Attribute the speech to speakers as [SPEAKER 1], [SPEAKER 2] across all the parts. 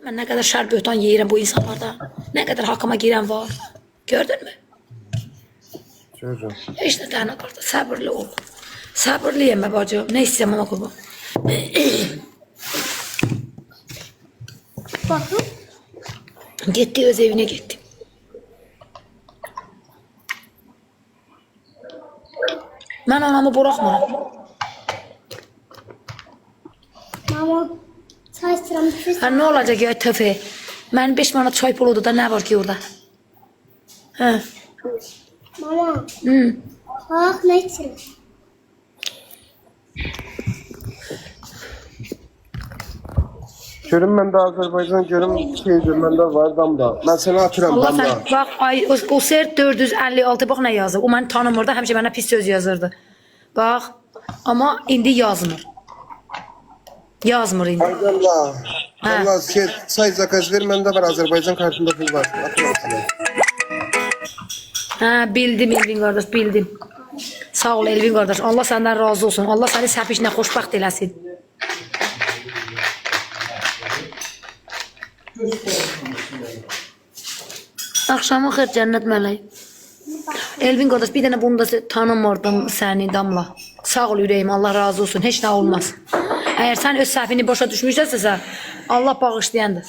[SPEAKER 1] Ben ne kadar şer böhtan yiyirəm bu insanlarda. Ne kadar hakkıma giren var. Gördün mü?
[SPEAKER 2] Çocuğum.
[SPEAKER 1] Hiç de tane kartı. Sabırlı ol. Sabırlı yeme bacım. Ne isteyeyim ama kurban.
[SPEAKER 3] Bakın.
[SPEAKER 1] Gitti öz evine gitti. Ben anamı bırakmıram.
[SPEAKER 3] Mama çay sıramı
[SPEAKER 1] Ha ne olacak ya töfe? Ben 5 manat çay puludu da ne var ki orada? Ha.
[SPEAKER 3] Mama.
[SPEAKER 1] Hı.
[SPEAKER 3] Bak ne içirim?
[SPEAKER 2] Görüm ben de Azerbaycan, görüm şey görüm ben de var damda. Ben seni atıram
[SPEAKER 1] Allah
[SPEAKER 2] damda.
[SPEAKER 1] sen bak ay o sert 456 bak ne yazır. O beni tanımırdı. Həmişə mənə pis söz yazırdı. Bak ama indi yazmır. Yazmır indi.
[SPEAKER 2] Ay damla.
[SPEAKER 1] Ha.
[SPEAKER 2] Damla şey, çay zakaz ver, bende var Azerbaycan kartında pul var. Atıram sana.
[SPEAKER 1] Ha bildim Elvin kardeş bildim. Sağ ol Elvin kardeş. Allah senden razı olsun. Allah seni səpişinə xoşbaxt eləsin. Akşamın xeyir cennet meleği. Elvin kardeş bir tane bunu da tanımırdım seni Damla. Sağ ol yüreğim Allah razı olsun. Hiç ne olmaz. Eğer sen öz səhvini boşa düşmüşsənsə Allah bağışlayandır.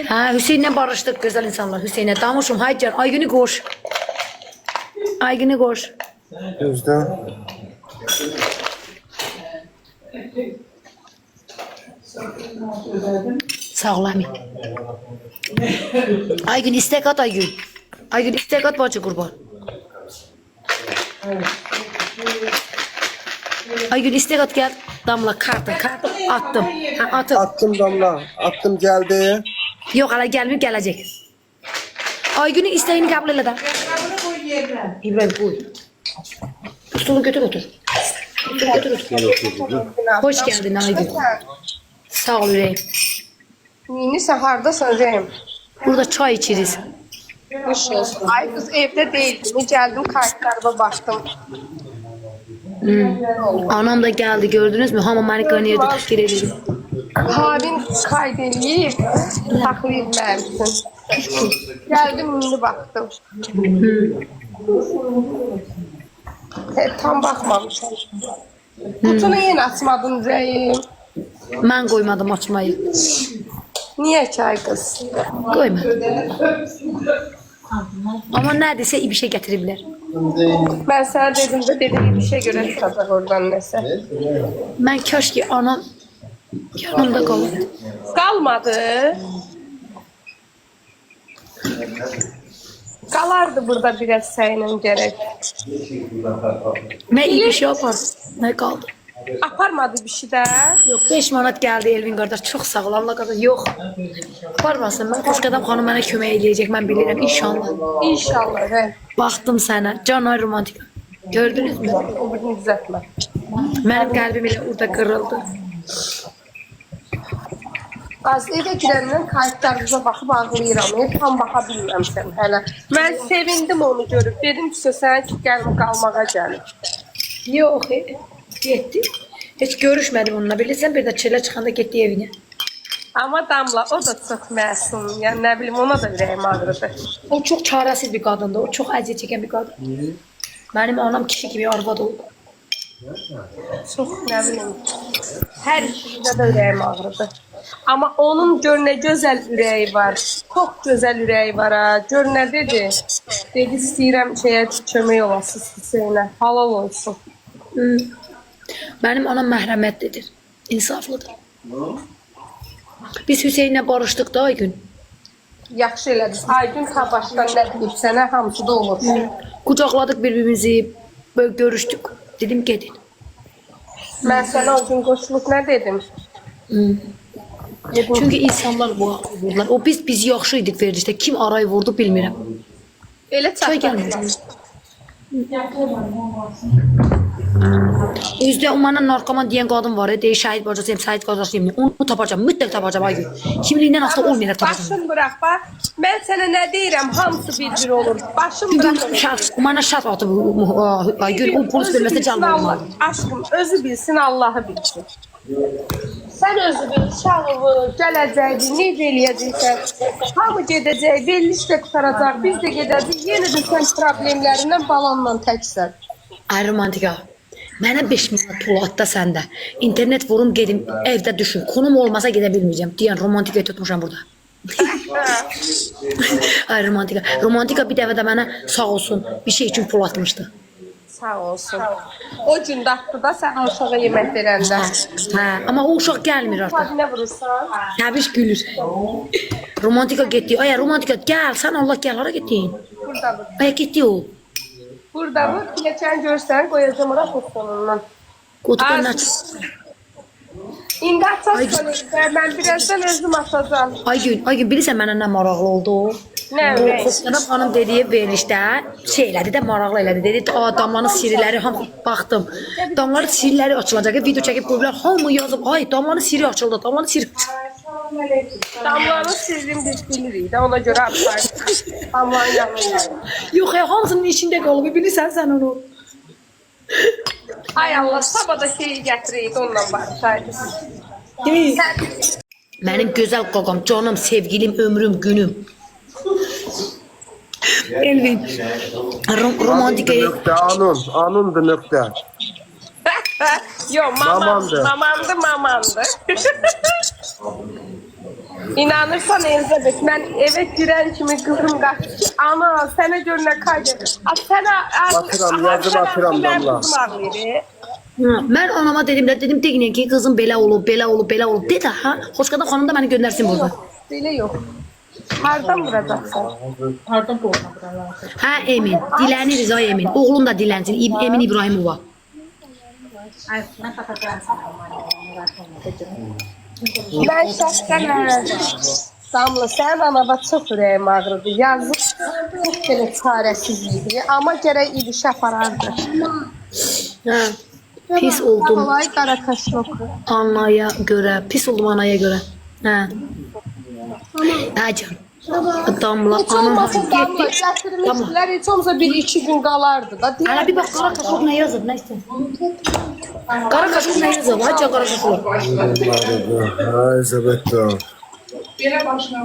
[SPEAKER 1] Ha Hüseyin'le barıştık güzel insanlar. Hüseyin'e damuşum haycan Aygün'ü koş. Aygün'ü koş.
[SPEAKER 2] Gözde.
[SPEAKER 1] Sağ ol Amin. Aygün istek at Aygün. Aygün istek at bacı kurban. Aygün istek at gel. Damla kartı attım. Ha, attım.
[SPEAKER 2] Attım damla. Attım geldi.
[SPEAKER 1] Yok hala gelmiyor gelecek. Aygün'ün isteğini kabul et de. İbrahim koy. Stulu götür otur. Hoş geldin Aygün. Sağ ol yüreğim.
[SPEAKER 4] Nini sen hardasan Reyim?
[SPEAKER 1] Burada çay içeriz.
[SPEAKER 4] Ay kız evde değildim. Geldim kartlarıma baktım.
[SPEAKER 1] Anam da geldi gördünüz mü? Hamam Amerikan'ı yerde teşkil edelim.
[SPEAKER 4] Abin kaydedeyip saklayıp vermişsin. Geldim indi baktım. Tam bakmamışım. Kutunu yine açmadın Reyim.
[SPEAKER 1] Ben koymadım açmayı.
[SPEAKER 4] Niye çay kız?
[SPEAKER 1] Koymadım. Ama neredeyse iyi bir şey getirebilir.
[SPEAKER 4] Ben sana dedim de dediğim bir şey göre çıkacak oradan neyse.
[SPEAKER 1] Ben keşke anam yanımda kalırdı.
[SPEAKER 4] Kalmadı. Kalardı burada biraz senin gerek.
[SPEAKER 1] Ben iyi bir şey yapardım. Ne kaldı?
[SPEAKER 4] Aparmadı bir şey de.
[SPEAKER 1] Yok 5 manat geldi Elvin kardeş. Çok sağ ol Allah kadar. Yok. Varmasın ben Xoşqədəm xanım mənə kömək eləyəcək. Mən bilirəm inşallah.
[SPEAKER 4] İnşallah. Evet.
[SPEAKER 1] Baktım sana. Canay romantik. Gördünüz mü?
[SPEAKER 4] O birini düzeltme.
[SPEAKER 1] Benim kalbim ile orada kırıldı.
[SPEAKER 4] Az evə girəndən kayıtlarınıza baxıb ağlayıram. Tam baxa bilməmişəm hələ. Mən sevindim onu görüb. Dedim ki, sən ki, gəlmə qalmağa gəlir.
[SPEAKER 1] Yok. Gitti. Hiç görüşmedim onunla. Bilirsən bir de çile çıkanda gitti evine.
[SPEAKER 4] Amma Damla, o da çox məsum. Yəni, nə bilim, ona da ürəyim ağrıdı.
[SPEAKER 1] O çok çaresiz bir kadındı. O çok əziyyət çeken bir kadın. Benim anam kişi gibi arvad oldu.
[SPEAKER 4] Çox, nə bilim, hər ikisində də ürəyim ağrıdı. Amma onun gör nə gözəl ürəyi var. Çox gözəl ürəyi var ha. Gör nə dedi? Dedi, istəyirəm şeyə kömək olasınız Hüseynə. Halal olsun.
[SPEAKER 1] Benim anam məhrəmətlidir. İnsaflıdır. Biz Hüseyin'le barıştık da Aygün.
[SPEAKER 4] Yaxşı elədiniz. Aygün ta başdan nə deyib sənə, hamısı da olur.
[SPEAKER 1] Kucakladık birbirimizi. Böyle görüştük. Dedim gedin.
[SPEAKER 4] Mən sənə o gün qoşulub nə dedim? Dedim,
[SPEAKER 1] Çünkü insanlar bu arayı vurdular. O biz yaxşıydık verilişte. Kim arayı vurdu bilmirəm.
[SPEAKER 4] elə
[SPEAKER 1] Çay
[SPEAKER 4] çatladı.
[SPEAKER 1] gelmedi. Özde o bana narkoman diyen kadın var ya. Deyir şahit bacasıyım, şahit kardeşiyim. Onu tapacağım. Mütləq tapacağım Aygün. Kimliğinden asla olmayacak tapacağım.
[SPEAKER 4] Başım bırak bax. Mən sənə nə deyirəm, hamısı bir olur. Başım bırak.
[SPEAKER 1] Şart, o bana şart atıb Aygün. O polis bölmesine
[SPEAKER 4] bilsin
[SPEAKER 1] canlı olmalı.
[SPEAKER 4] Allah. Aşkım, özü bilsin, Allah'ı bilsin. Sən özünü, uşağını, gələcəyini necə eləyəcəksən? Hamı gedəcək, verilmiş də qutaracaq, biz də gedəcək. Yenə də sən problemlərindən balanla təksən.
[SPEAKER 1] Ay romantika. Mənə 5 minat pul atda səndə. İnternet vurum gedim evdə düşün. Konum olmasa gedə bilməyəcəm. Deyən romantikayı tutmuşam burada. Ay romantika. Romantika bir dəfə də mənə sağ olsun bir şey üçün pul atmışdı.
[SPEAKER 4] Sağ olsun. O gün datdı da sən o uşağa yemək verəndə.
[SPEAKER 1] Hə, amma o uşaq gəlmir artıq.
[SPEAKER 4] Kadine vurursan.
[SPEAKER 1] Təbiş gülür. Romantika getdi. Ay romantika gəl, sən Allah gəl, hara getdin?
[SPEAKER 4] Burada vur.
[SPEAKER 1] Ay getdi o.
[SPEAKER 4] Burada vur. Geçen görsən qoyacağım ora fotonundan.
[SPEAKER 1] Qotudan aç.
[SPEAKER 4] İndi açacaq. Mən birazdan özüm atacağım.
[SPEAKER 1] Ay gün bilirsən mənə nə maraqlı oldu?
[SPEAKER 4] Nə
[SPEAKER 1] O
[SPEAKER 4] ürək?
[SPEAKER 1] Xoşqanam xanım dediyi verilişdə şey elədi də maraqlı elədi. Dedi, damlanın sirləri hamı baxdım. Damların sirləri açılacaq. Video çəkib qoyublar. Hamı yazıb, ay damlanın siri açıldı. Damlanın siri.
[SPEAKER 4] Damlanın sirrini biz bilirik də ona görə aparırıq. Damlanın yanına.
[SPEAKER 1] Yox, hamısının içində qalıb. Bilirsən sən onu.
[SPEAKER 4] Ay Allah, sabada şeyi gətirəydi onunla barışaydı.
[SPEAKER 1] Mənim gözəl qoqam, canım, sevgilim, ömrüm, günüm. Elvin, romantikayı
[SPEAKER 2] Nöqtə, anundur nöqtə.
[SPEAKER 4] Yo,
[SPEAKER 2] Mamandı.
[SPEAKER 4] mamandı. İnanırsan Elizabeth, mən evə girən kimi qızım qaçdı ki, ana, sənə gör nə kaydı. Sənə...
[SPEAKER 2] Atıram, damla.
[SPEAKER 4] Qızım ağlayır.
[SPEAKER 1] Mən anama dedim deyin ki kızım belə olub. Dedi ha. Xoşqanam xanım da məni göndərsin burada.
[SPEAKER 4] Belə yox. Hardan vuracaqsan?
[SPEAKER 1] Hə Emin, diləni Rıza Emin. Oğlum da dilənsin, Emin İbrahimova.
[SPEAKER 4] Mən şəxsən Damla, sənin anava çox ürəyim ağrıdı. Yazıq çox belə çarəsizlikdir. Amma gərək idiş aparardı.
[SPEAKER 1] Hə. Pis oldum
[SPEAKER 4] Olay qarakaşlıq.
[SPEAKER 1] anaya görə, pis oldum anaya görə. Hə. Acan. Damla,
[SPEAKER 4] Heç
[SPEAKER 1] anam
[SPEAKER 4] olmasa
[SPEAKER 1] getdi.
[SPEAKER 4] Damla gətirmişdilər, heç olmasa 1-2 gün qalardı da.
[SPEAKER 1] Hələ bir bax qara kaşıq nə yazıb, nə istəyir? Qara kaşıq nə yazıb? Haca qara kaşıq.
[SPEAKER 2] Ay Zabetta.
[SPEAKER 5] Belə başına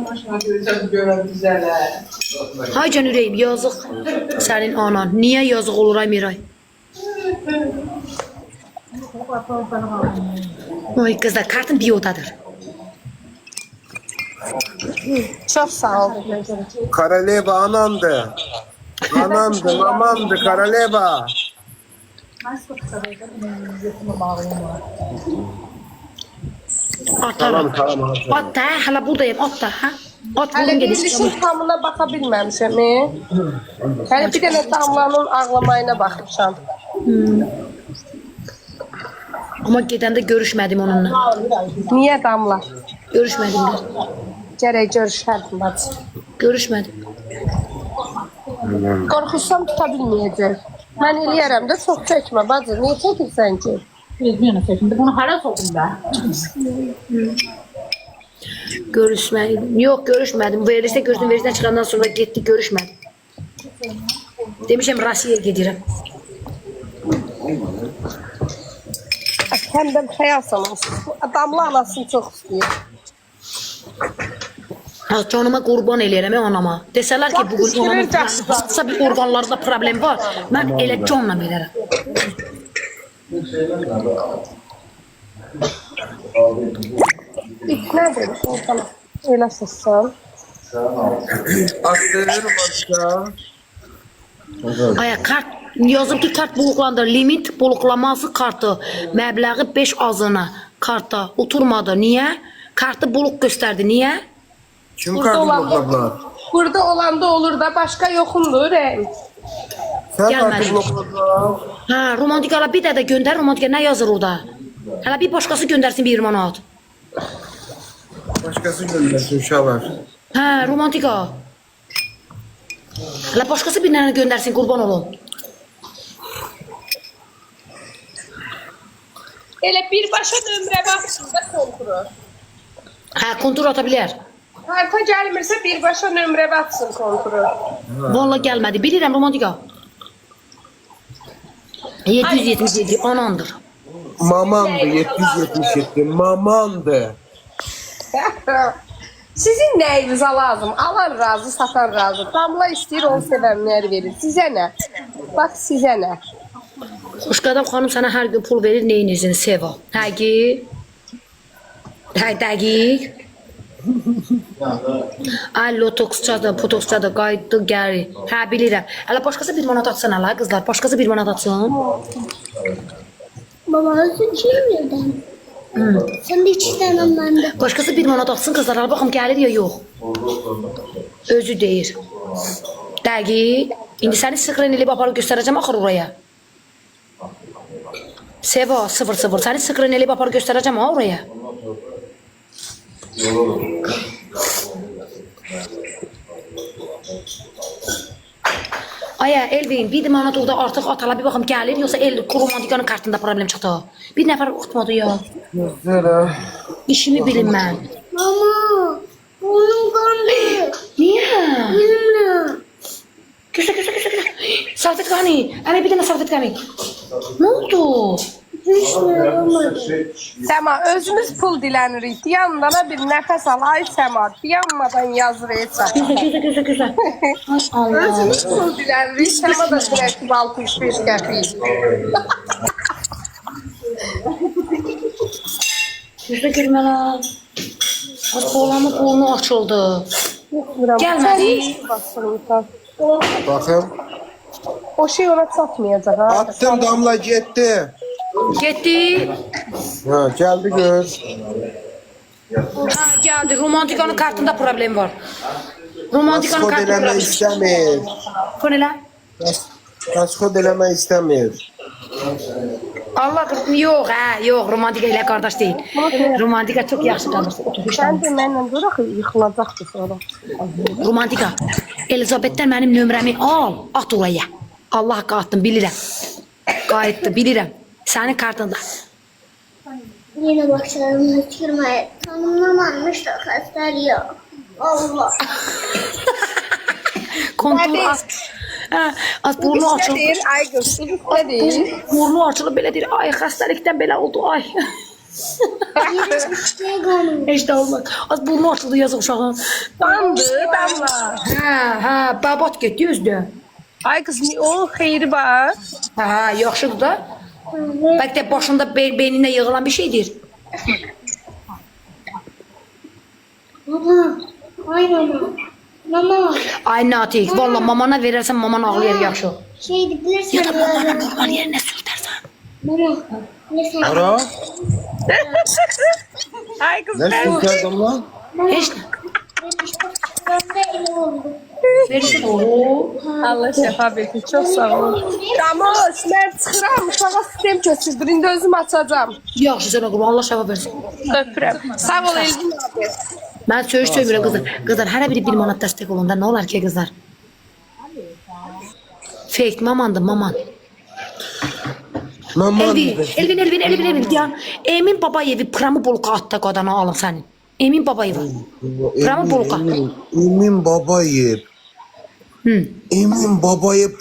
[SPEAKER 5] görən düzələr.
[SPEAKER 1] Hacan ürəyim, yazıq sənin anan. Niyə yazıq olur ay Miray? Oy kızlar, kartın bir odadır.
[SPEAKER 4] Çox sağ ol.
[SPEAKER 2] Karaleva anandı. Mamandı, Karaleva.
[SPEAKER 1] Atarım.
[SPEAKER 2] Tamam.
[SPEAKER 1] At da, hələ buradayım, at da, hə? At
[SPEAKER 4] Hələ
[SPEAKER 1] bulun
[SPEAKER 4] verilişin
[SPEAKER 1] gedin.
[SPEAKER 4] tamına baxa bilməmişəm. Hələ bir dənə Damlanın ağlamayına baxmışam.
[SPEAKER 1] Amma gedəndə görüşmədim onunla.
[SPEAKER 4] Niyə Damla?
[SPEAKER 1] Görüşmədim də.
[SPEAKER 4] Gərək görüşərdim bacı.
[SPEAKER 1] Görüşmədim.
[SPEAKER 4] Qorxursam tuta bilməyəcək. Mən eləyərəm də çox çəkmə bacı. Niyə çəkirsən ki?
[SPEAKER 6] Bunu hara sokun be?
[SPEAKER 1] Görüşmədim. Yox, görüşmədim. Verilişdə görüşdüm, verilişdən çıxandan sonra getdi, görüşmədim. Demişəm Rusiyaya gedirəm.
[SPEAKER 4] Səndən xəyal salansın. Damla anasını çox istəyir.
[SPEAKER 1] Canıma qurban eləyərəm anama. Desələr ki, bugün anamın hansısa bir orqanlarında problem var, mən elə canla verərəm.
[SPEAKER 4] Nədir? Elə səsən.
[SPEAKER 2] Atıyorum başka.
[SPEAKER 1] Aya kart yazıb ki, kart buluqlandır. Limit buluqlaması kartı məbləği 5 azına kartda oturmadı. Niyə? Kartı buluq göstərdi. Niyə?
[SPEAKER 2] Kim
[SPEAKER 4] Burada
[SPEAKER 2] kartı
[SPEAKER 4] olan-
[SPEAKER 2] blokladılar?
[SPEAKER 4] Burada olanda olur da başqa yoxumdur.
[SPEAKER 2] Sen
[SPEAKER 1] Gelmedi.
[SPEAKER 2] kartı blokladılar.
[SPEAKER 1] Hə, romantikala bir də göndər. Romantika nə yazır orada? Hələ bir başqası göndərsin 1 manat.
[SPEAKER 2] Başkası göndersin uşaqlar.
[SPEAKER 1] Hə, romantika. Hələ başqası bir dənə göndərsin, qurban olum.
[SPEAKER 4] Elə birbaşa nömrə baxsın da kontrol.
[SPEAKER 1] Hə, kontur ata bilər.
[SPEAKER 4] Karta gəlmirsə birbaşa nömrə baxsın kontrol.
[SPEAKER 1] Valla gəlmədi. Bilirəm romantika. 777 anandır.
[SPEAKER 2] Mamandı 777. Mamandı.
[SPEAKER 4] Sizin nəyinizə lazım? Alan razı, satan razı. Damla istəyir, onu sevənlər verir. Sizə nə? Bax, sizə nə?
[SPEAKER 1] Xoşqadam xanım sənə hər gün pul verir, neyinizin seva. Həqiq. Dəqiq. Ay lotoksçadır, potoksçadır, qayıtdı, gəri. Hə, bilirəm. Hələ başqası 1 manat atsın hələ qızlar. Başqası 1 manat atsın.
[SPEAKER 3] Baba özün kim yerden? Sen de 2 tane bende.
[SPEAKER 1] Başqası 1 manat atsın qızlar. Hələ baxım gəlir ya yox. Özü deyir. Dəqiq. İndi səni skrin eləyib aparıb göstərəcəm axır oraya. Seva 00. Səni skrin eləyib aparıb göstərəcəm ha oraya. Aya Elvin, bir manat orada artıq atala bir baxım gəlir, yoxsa romantikanın kartında problem çıxdı. Bir nəfər oxutmadı ya.
[SPEAKER 2] Güzel.
[SPEAKER 1] İşimi bilin mən.
[SPEAKER 3] Mama, burnum kandı.
[SPEAKER 1] Niyə?
[SPEAKER 3] Benimle.
[SPEAKER 1] Gözlə. Salfetkani. Əmə bir dənə salfetkani. Nə oldu?
[SPEAKER 3] Düşmüyorum.
[SPEAKER 4] Səma, özümüz pul dilənirik. Yanlara bir nəfəs al, ay Səma. Yanmadan yazır etsən.
[SPEAKER 1] Gözlə. Ay Allah.
[SPEAKER 4] Özümüz pul dilənirik. Səma da dirəktiv 65 qəpik.
[SPEAKER 1] Gözlə görmə lan. Az oğlanın burnu açıldı. Gəlmədi.
[SPEAKER 2] Bakın.
[SPEAKER 4] O şey ona çatmayacaq ha.
[SPEAKER 2] Attım damla gitti.
[SPEAKER 1] Getdi.
[SPEAKER 2] Ha, geldi gör.
[SPEAKER 1] Ha, gəldi. Romantikanın kartında problem var. Romantikanın
[SPEAKER 2] Kod
[SPEAKER 1] kartında
[SPEAKER 2] eleme
[SPEAKER 1] problem.
[SPEAKER 2] istemiyor.
[SPEAKER 1] Kon elə?
[SPEAKER 2] Kod eleme istemiyor.
[SPEAKER 1] Allah qırpın. Yox, hə, yox. Romantika ilə qardaş deyil. Romantika çox yaxşı qardaşdır. Otur, heç
[SPEAKER 4] Sən də mənlə duraq, yıxılacaqdır sonra.
[SPEAKER 1] Romantika. Elizabetdən mənim nömrəmi al, at oraya. Allah haqqı atdım, bilirəm. Qayıtdı, bilirəm. Sənin kartında.
[SPEAKER 3] Yine başlarımı tükürmeye tanımlanmış da hastayıyor. Allah.
[SPEAKER 1] Kontur az. Hə, az burnu
[SPEAKER 4] Ne
[SPEAKER 1] açıldı.
[SPEAKER 4] deyir? Ay qız, ne deyir?
[SPEAKER 1] Burnu açılıb belə deyir. Ay, xəstəlikdən belə oldu. Ay.
[SPEAKER 3] Yine işte kanım.
[SPEAKER 1] Heç də olmaz. Az burnu açıldı yazıq uşağın.
[SPEAKER 4] Sandı, damla.
[SPEAKER 1] Hə, babat getdi özdə.
[SPEAKER 4] Ay qız, o xeyri var.
[SPEAKER 1] Hə, yaxşıdır da. Bəlkə də başında beynində yığılan bir şeydir.
[SPEAKER 3] Baba. Ay mama. Mama.
[SPEAKER 1] Ay Natiq, valla mamana verərsən maman ağlayır yaxşı.
[SPEAKER 3] Şeydi bilirsen
[SPEAKER 1] Ya da mamana
[SPEAKER 3] ya.
[SPEAKER 1] normal yerinə sürtərsən.
[SPEAKER 3] Mama. Bilirsen.
[SPEAKER 2] Ara.
[SPEAKER 4] Ay qız,
[SPEAKER 2] Ne
[SPEAKER 4] mən
[SPEAKER 2] sürdüm lan?
[SPEAKER 1] Heç nə.
[SPEAKER 3] Ben de iyi oldu.
[SPEAKER 1] Verirsən oğul.
[SPEAKER 4] Allah şəfa versin, çox sağ ol. Ramos, mən çıxıram, uşağa sistem köçürdür, indi özüm açacağım.
[SPEAKER 1] Yaxşı sənə qurban, Allah şəfa versin.
[SPEAKER 4] Öpürəm. Sağ ol Elvin abi.
[SPEAKER 1] Mən söyüş söymürəm qızlar. Qızlar, hər biri 1 manat dəstək olun da, nə olar ki qızlar? Fake, mamandır, maman.
[SPEAKER 2] Maman.
[SPEAKER 1] Elvin, diyan. Emin Babayevi pramı bolqa atda qadana alın sənin. Emin Babayeva. Pramı bolqa.
[SPEAKER 2] Emin Babayev.
[SPEAKER 1] Hı.
[SPEAKER 2] Emin Babayev